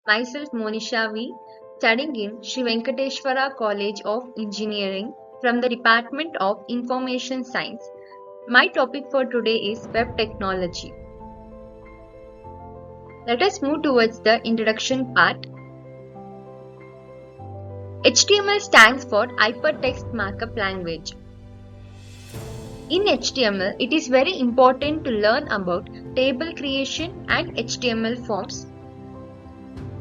Myself Monisha V, studying in Sri Venkateshwara College of Engineering from the Department of Information Science. My topic for today is web technology. Let us move towards the introduction part. HTML stands for Hypertext Markup Language. In HTML, it is very important to learn about table creation and HTML forms.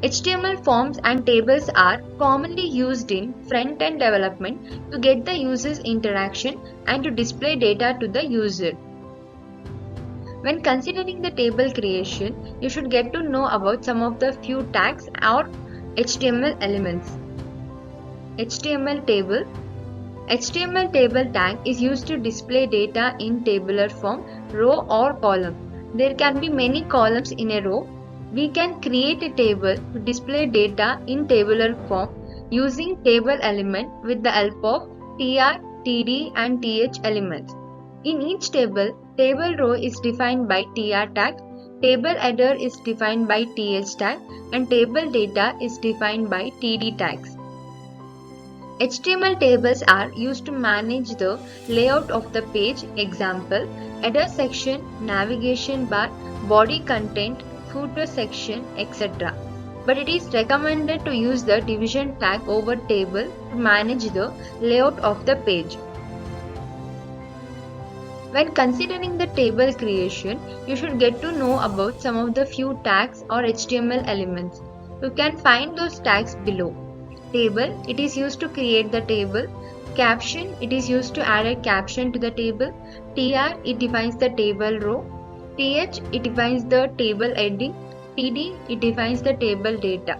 HTML forms and tables are commonly used in front-end development to get the user's interaction and to display data to the user. When considering the table creation, you should get to know about some of the few tags or HTML elements. HTML table. HTML table tag is used to display data in tabular form, row or column. There can be many columns in a row. We can create a table to display data in tabular form using table element with the help of tr, td and th elements. In each table, table row is defined by tr tag, table header is defined by th tag and table data is defined by td tags. HTML tables are used to manage the layout of the page, example, header section, navigation bar, body content, footer section, etc. But it is recommended to use the division tag over table to manage the layout of the page. When considering the table creation, you should get to know about some of the few tags or HTML elements. You can find those tags below. Table, it is used to create the table. Caption, it is used to add a caption to the table. TR, it defines the table row. TH, it defines the table heading. TD, it defines the table data.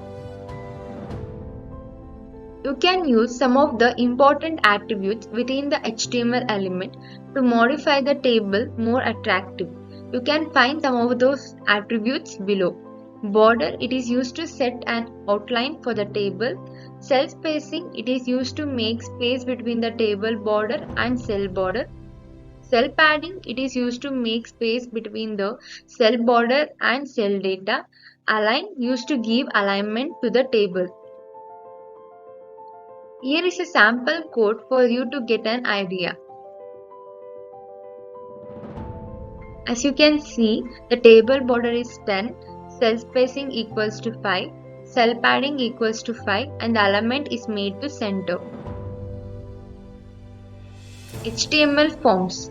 You can use some of the important attributes within the HTML element to modify the table more attractive. You can find some of those attributes below. Border, it is used to set an outline for the table. Cell spacing, it is used to make space between the table border and cell border. Cell padding, it is used to make space between the cell border and cell data. Align, used to give alignment to the table. Here is a sample code for you to get an idea. As you can see, the table border is 10, cell spacing equals to 5, cell padding equals to 5 and the alignment is made to center. HTML forms.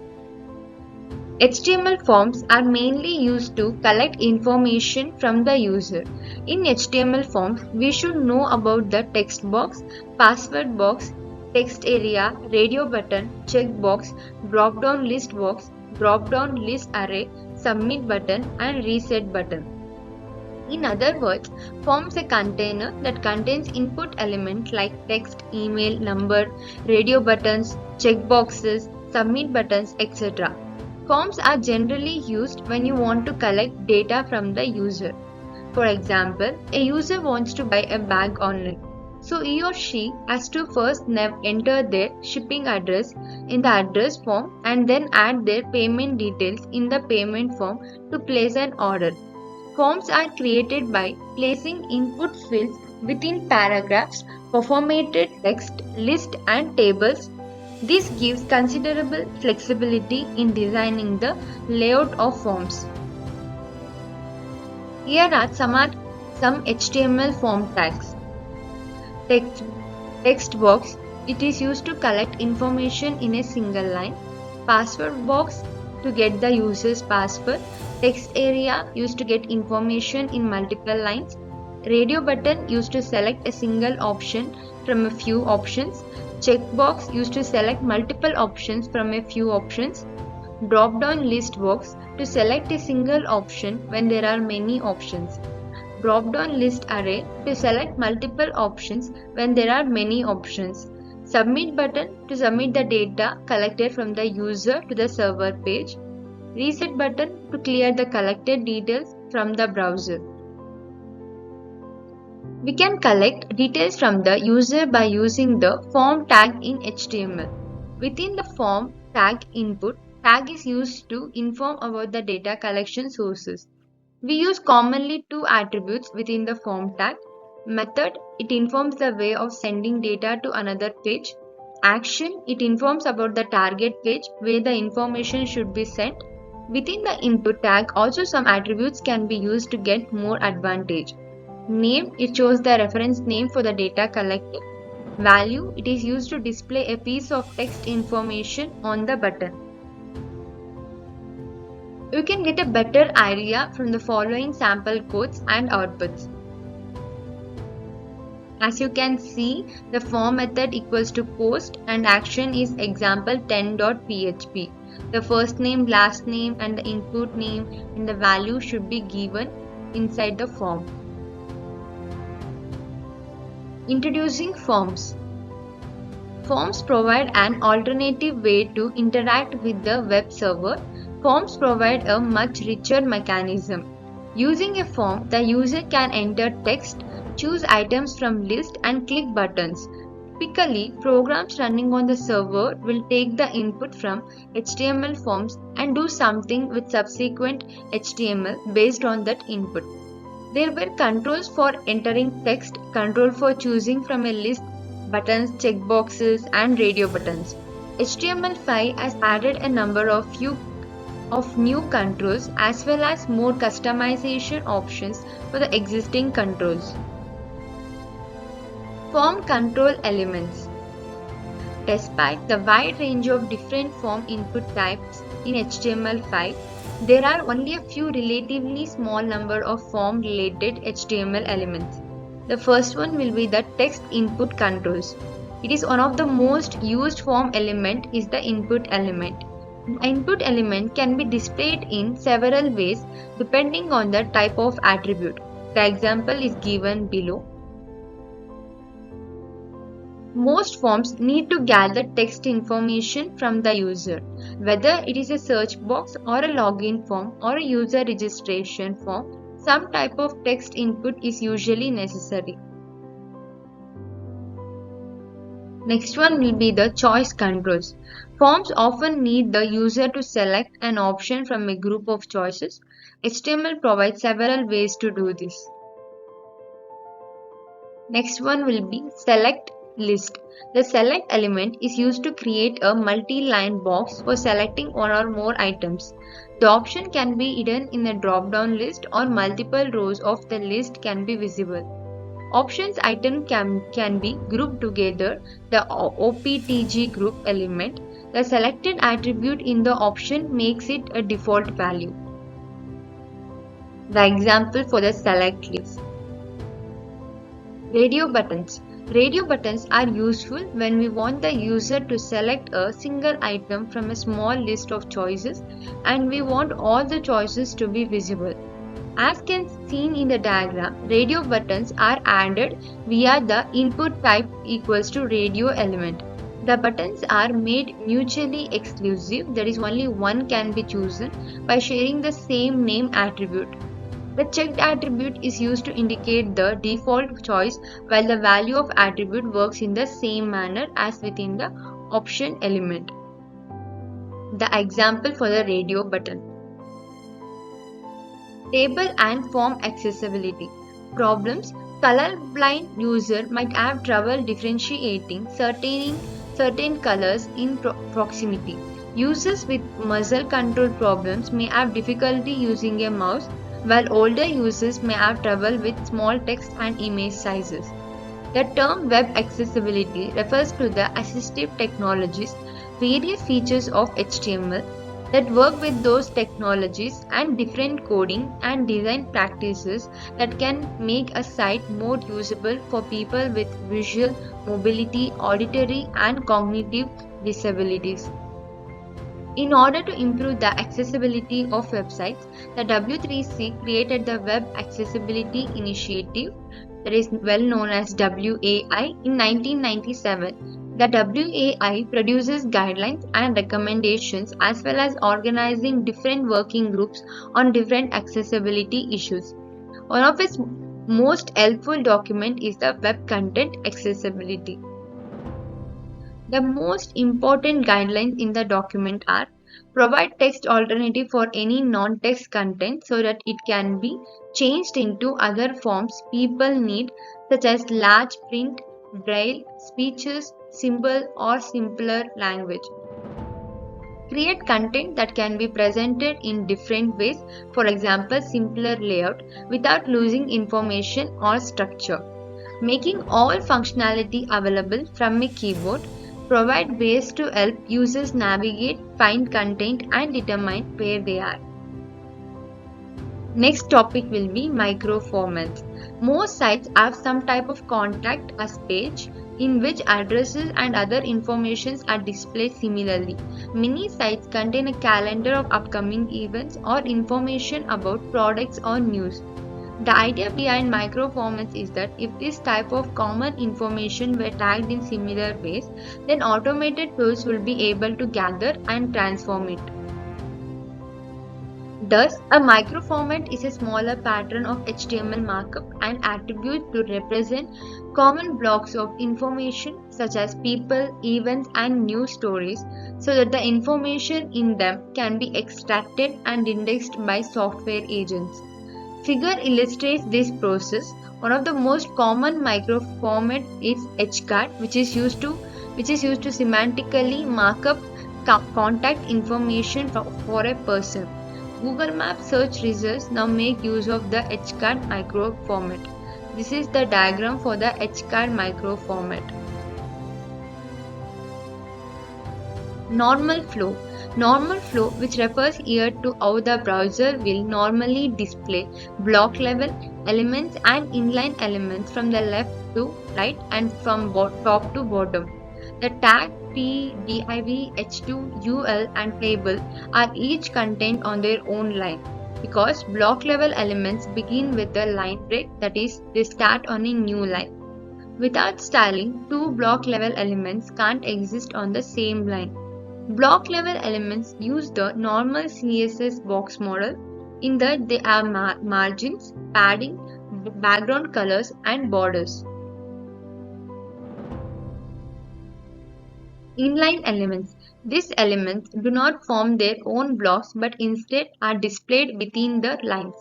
HTML forms are mainly used to collect information from the user. In HTML forms, we should know about the text box, password box, text area, radio button, checkbox, drop-down list box, drop-down list array, submit button and reset button. In other words, forms a container that contains input elements like text, email, number, radio buttons, checkboxes, submit buttons, etc. Forms are generally used when you want to collect data from the user. For example, a user wants to buy a bag online. So he or she has to first enter their shipping address in the address form and then add their payment details in the payment form to place an order. Forms are created by placing input fields within paragraphs, formatted text, lists and tables. This gives considerable flexibility in designing the layout of forms. Here are some HTML form tags. Text box, it is used to collect information in a single line. Password box, to get the user's password. Text area, used to get information in multiple lines. Radio button, used to select a single option from a few options. Checkbox, used to select multiple options from a few options. Drop-down list box, to select a single option when there are many options. Drop-down list array, to select multiple options when there are many options. Submit button, to submit the data collected from the user to the server page. Reset button, to clear the collected details from the browser. We can collect details from the user by using the form tag in HTML. Within the form tag input, tag is used to inform about the data collection sources. We use commonly two attributes within the form tag. Method, it informs the way of sending data to another page. Action, it informs about the target page where the information should be sent. Within the input tag, also some attributes can be used to get more advantage. Name, it shows the reference name for the data collected. Value, it is used to display a piece of text information on the button. You can get a better idea from the following sample codes and outputs. As you can see, the form method equals to post and action is example 10.php. The first name, last name and the input name and the value should be given inside the form. Introducing forms. Forms provide an alternative way to interact with the web server. Forms provide a much richer mechanism. Using a form, the user can enter text, choose items from list and click buttons. Typically, programs running on the server will take the input from HTML forms and do something with subsequent HTML based on that input. There were controls for entering text, control for choosing from a list, buttons, checkboxes, and radio buttons. HTML5 has added a number of new controls as well as more customization options for the existing controls. Form control elements. Despite the wide range of different form input types in HTML5, there are only a few relatively small number of form related HTML elements. The first one will be the text input controls. It is one of the most used form element is the input element. The input element can be displayed in several ways depending on the type of attribute. The example is given below. Most forms need to gather text information from the user, whether it is a search box or a login form or a user registration form. Some type of text input is usually necessary. Next one will be the choice controls. Forms often need the user to select an option from a group of choices. HTML provides several ways to do this. Next one will be select list. The select element is used to create a multi-line box for selecting one or more items. The option can be hidden in a drop-down list or multiple rows of the list can be visible. Options item can be grouped together, the OPTG group element. The selected attribute in the option makes it a default value. The example for the select list. Radio buttons. Radio buttons are useful when we want the user to select a single item from a small list of choices and we want all the choices to be visible. As can seen in the diagram, radio buttons are added via the input type equals to radio element. The buttons are made mutually exclusive, that is only one can be chosen by sharing the same name attribute. The checked attribute is used to indicate the default choice while the value of attribute works in the same manner as within the option element. The example for the radio button. Table and form accessibility. Problems. Colorblind user might have trouble differentiating certain colors in proximity. Users with muscle control problems may have difficulty using a mouse, while older users may have trouble with small text and image sizes. The term web accessibility refers to the assistive technologies, various features of HTML that work with those technologies and different coding and design practices that can make a site more usable for people with visual, mobility, auditory and cognitive disabilities. In order to improve the accessibility of websites, the W3C created the Web Accessibility Initiative, that is well known as WAI, in 1997. The WAI produces guidelines and recommendations as well as organizing different working groups on different accessibility issues. One of its most helpful document is the Web Content Accessibility. The most important guidelines in the document are Provide text alternative for any non-text content so that it can be changed into other forms people need, such as large print, braille, speeches, symbol, or simpler language. Create content that can be presented in different ways, for example, simpler layout, without losing information or structure. Making all functionality available from a keyboard. Provide ways to help users navigate, find content, and determine where they are. Next topic will be micro formats. Most sites have some type of contact us page in which addresses and other informations are displayed similarly. Many sites contain a calendar of upcoming events or information about products or news. The idea behind micro formats is that if this type of common information were tagged in similar ways, then automated tools will be able to gather and transform it. Thus, a microformat is a smaller pattern of HTML markup and attribute to represent common blocks of information such as people, events, and news stories, so that the information in them can be extracted and indexed by software agents. Figure illustrates this process. One of the most common microformat is HCAD, which is used to semantically mark up contact information for a person. Google Maps search results now make use of the HCAD microformat. This is the diagram for the HCAD microformat. Normal flow. Normal flow, which refers here to how the browser will normally display block level elements and inline elements from the left to right and from top to bottom. The tag P, div, h2, ul and table are each contained on their own line, because block level elements begin with a line break, that is, they start on a new line. Without styling, two block level elements can't exist on the same line. Block level elements use the normal CSS box model in that they have margins, padding, background colors and borders. Inline elements. These elements do not form their own blocks but instead are displayed within the lines.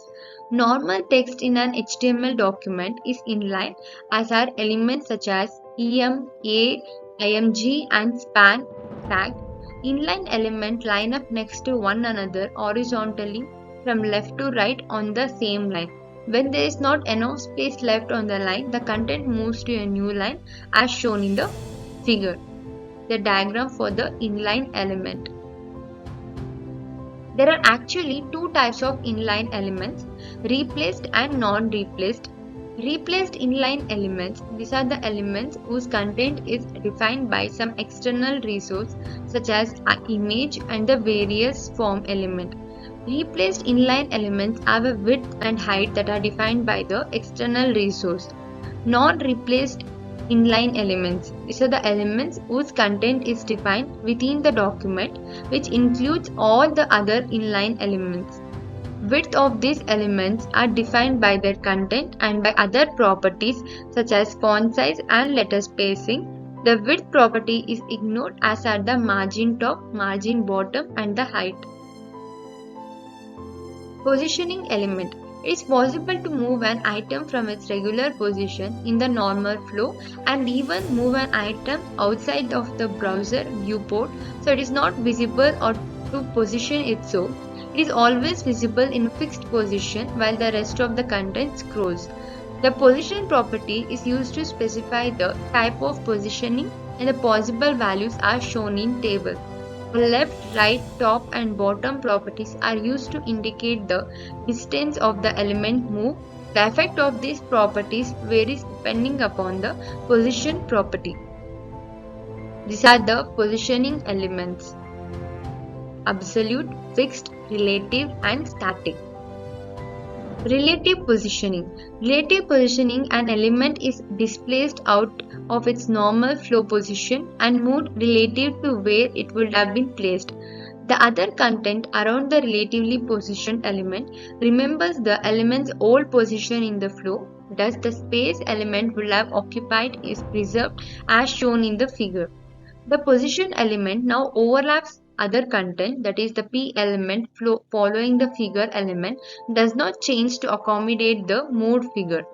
Normal text in an HTML document is inline, as are elements such as em, a, img and span tagged. Inline elements line up next to one another horizontally from left to right on the same line. When there is not enough space left on the line, the content moves to a new line as shown in the figure. The diagram for the inline element. There are actually two types of inline elements, replaced and non-replaced. Replaced inline elements, these are the elements whose content is defined by some external resource such as an image and the various form element. Replaced inline elements have a width and height that are defined by the external resource. Non-replaced inline elements, these are the elements whose content is defined within the document, which includes all the other inline elements. Width of these elements are defined by their content and by other properties such as font size and letter spacing. The width property is ignored, as are the margin top, margin bottom and the height. Positioning element. It is possible to move an item from its regular position in the normal flow and even move an item outside of the browser viewport so it is not visible, or to position it so it is always visible in a fixed position while the rest of the content scrolls. The position property is used to specify the type of positioning, and the possible values are shown in table. The left, right, top and bottom properties are used to indicate the distance of the element moved. The effect of these properties varies depending upon the position property. These are the positioning elements: absolute, fixed, relative and static. Relative positioning. Relative positioning, an element is displaced out of its normal flow position and moved relative to where it would have been placed. The other content around the relatively positioned element remembers the element's old position in the flow. Thus, the space element will have occupied is preserved as shown in the figure. The position element now overlaps other content, that is the P element following the figure element, does not change to accommodate the moved figure.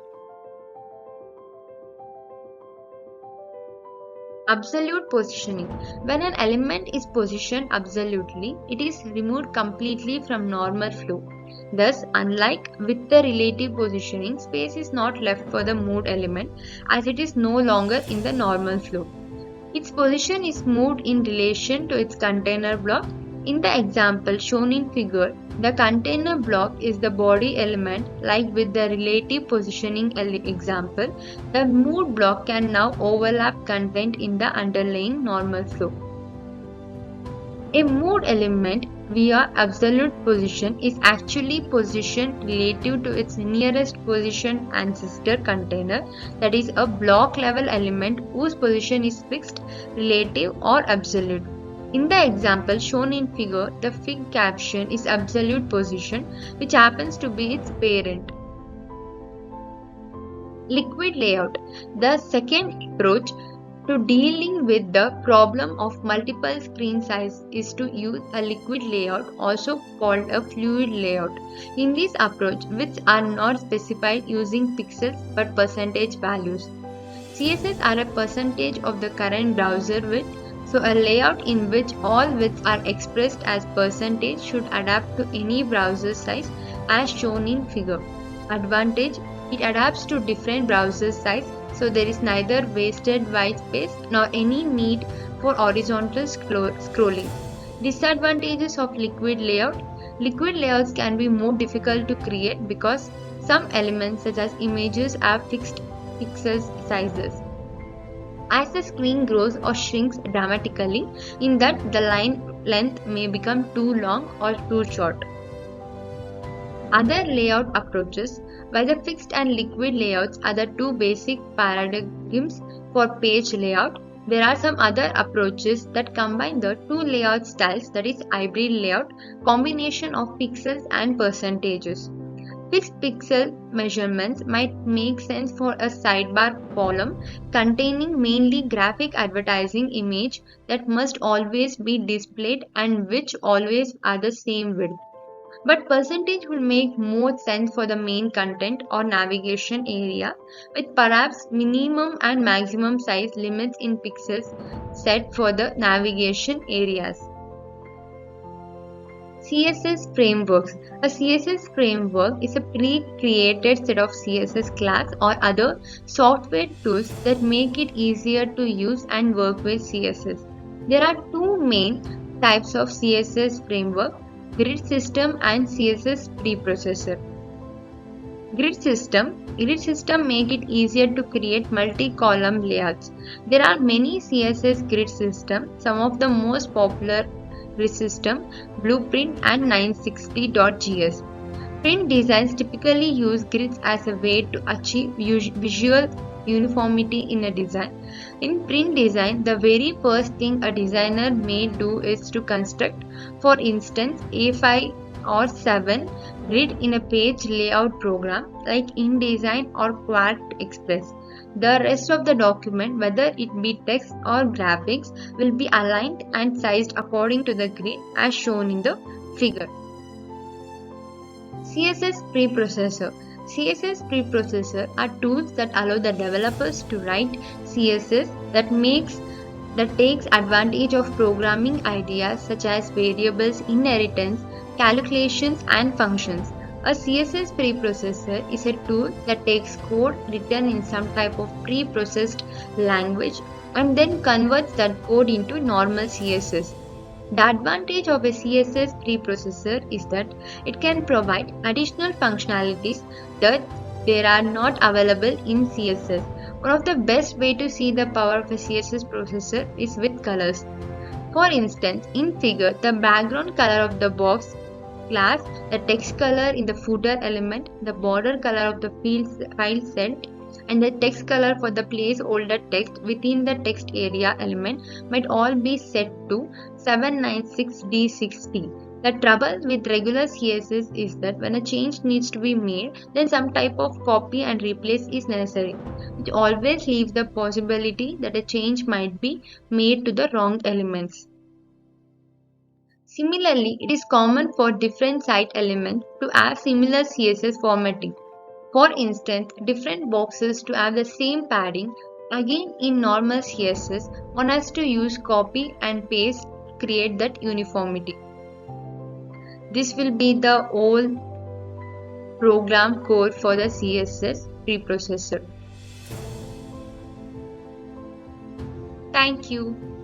Absolute positioning. When an element is positioned absolutely, it is removed completely from normal flow. Thus, unlike with the relative positioning, space is not left for the moved element as it is no longer in the normal flow. Its position is moved in relation to its container block. In the example shown in figure, the container block is the body element. Like with the relative positioning example, the moved block can now overlap content in the underlying normal flow. A moved element via absolute position is actually positioned relative to its nearest position ancestor container, that is a block level element whose position is fixed, relative or absolute. In the example shown in figure, the fig caption is absolute position, which happens to be its parent. Liquid layout. The second approach to dealing with the problem of multiple screen size is to use a liquid layout, also called a fluid layout. In this approach, widths are not specified using pixels but percentage values. CSS are a percentage of the current browser width, so a layout in which all widths are expressed as percentage should adapt to any browser size as shown in figure. Advantage: it adapts to different browser size, so there is neither wasted white space nor any need for horizontal scrolling. Disadvantages of liquid layout: liquid layouts can be more difficult to create because some elements such as images have fixed pixel sizes. As the screen grows or shrinks dramatically, in that the line length may become too long or too short. Other layout approaches. While the fixed and liquid layouts are the two basic paradigms for page layout, there are some other approaches that combine the two layout styles, that is hybrid layout, combination of pixels and percentages. Fixed pixel measurements might make sense for a sidebar column containing mainly graphic advertising image that must always be displayed and which always are the same width. But percentage would make more sense for the main content or navigation area, with perhaps minimum and maximum size limits in pixels set for the navigation areas. CSS frameworks. A CSS framework is a pre-created set of CSS class or other software tools that make it easier to use and work with CSS. There are two main types of CSS framework: grid system and CSS preprocessor. Grid system make it easier to create multi-column layouts. There are many CSS grid systems. Some of the most popular grid system, Blueprint and 960.js. Print designs typically use grids as a way to achieve visual uniformity in a design. In print design, the very first thing a designer may do is to construct, for instance, A5 or 7 grid in a page layout program like InDesign or QuarkXPress. The rest of the document, whether it be text or graphics, will be aligned and sized according to the grid as shown in the figure. CSS preprocessor. CSS preprocessor are tools that allow the developers to write CSS that takes advantage of programming ideas such as variables, inheritance, calculations, and functions. A CSS preprocessor is a tool that takes code written in some type of preprocessed language and then converts that code into normal CSS. The advantage of a CSS preprocessor is that it can provide additional functionalities that they are not available in CSS. One of the best way to see the power of a CSS processor is with colors. For instance, in figure, the background color of the box class, the text color in the footer element, the border color of the file set, and the text color for the placeholder text within the text area element might all be set to 796D60. The trouble with regular CSS is that when a change needs to be made, then some type of copy and replace is necessary, which always leaves the possibility that a change might be made to the wrong elements. Similarly, it is common for different site elements to have similar CSS formatting. For instance, different boxes to have the same padding. Again, in normal CSS, one has to use copy and paste to create that uniformity. This will be the whole program code for the CSS preprocessor. Thank you.